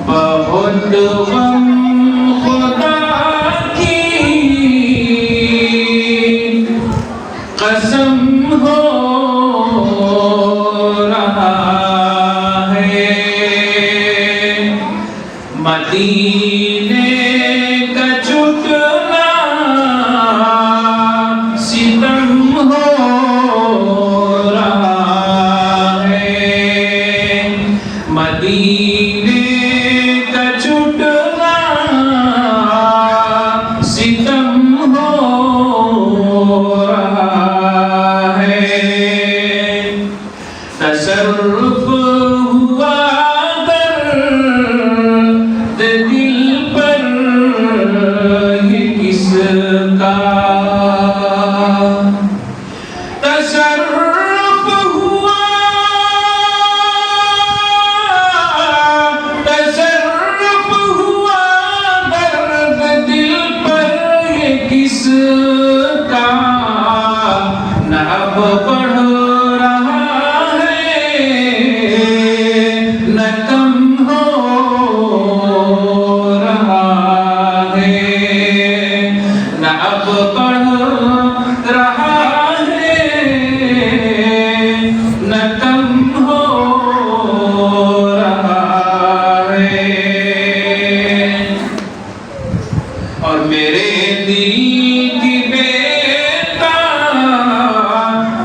بہت غم خدا کی قسم ہو رہا ہے، مدینے کا چھٹنا ستم ہو رہا ہے، مدینے کا چھٹنا ستم ہو رہا ہے، تصرف ہوا دل پر یہ کس کا، تصرف ہوا درد دل پر یہ کس کا، نہ اب بڑھ رہا ہے نہ کم ہو رہا ہے، نہ اب بڑھ رہا ہے نہ کم ہو رہا ہے، اور میرے دل کی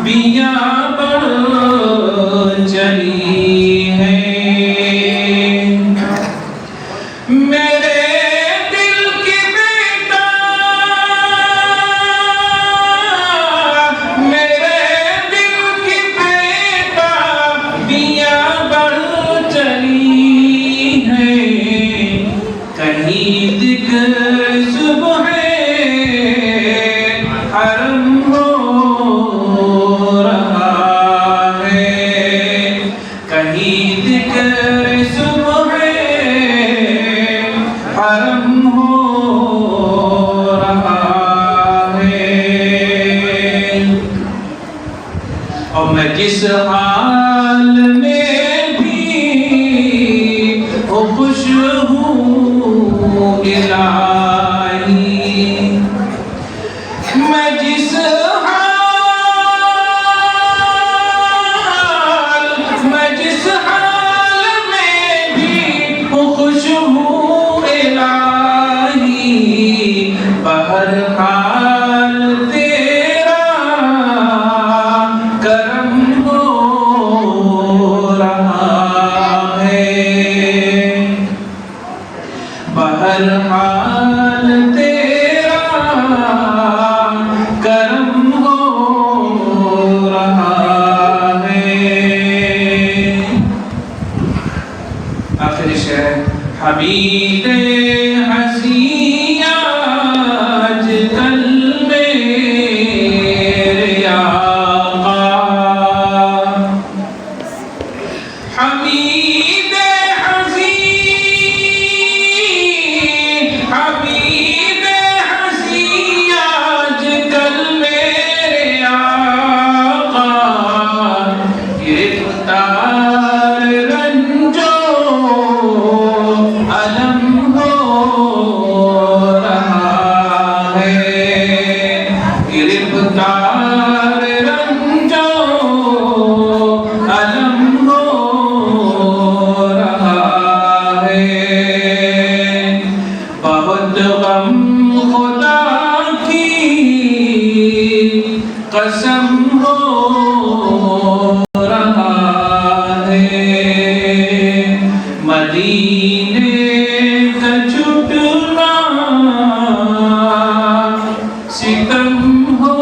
بیاں بڑھ چلی ہیں، میرے دل کی بیاں بڑھ چلی ہیں، کہیں ذکر صبح حرم ہو رہا ہے، کہیں ذکر صبح حرم ہو رہا ہے، اور میں جس حال میں بھی خوش ہوں الہی، میں جس حال میں بھی خوش ہوں الہی، بہرحال تیرا کرم ہو رہا ہے، بہرحال تیرا کرم ہو رہا ہے، آخری شعر، حبیب ہنسی آج کل میرے آقا، حبیب ہنسی آج کل میرے آقا، گرفتار رنجو علم ہو رہا ہے، گرفتار رنجو علم ہو رہا ہے، بہت غم خدا کی قسم ہو رہا ہے، مدینے کا چھٹنا ستم ہو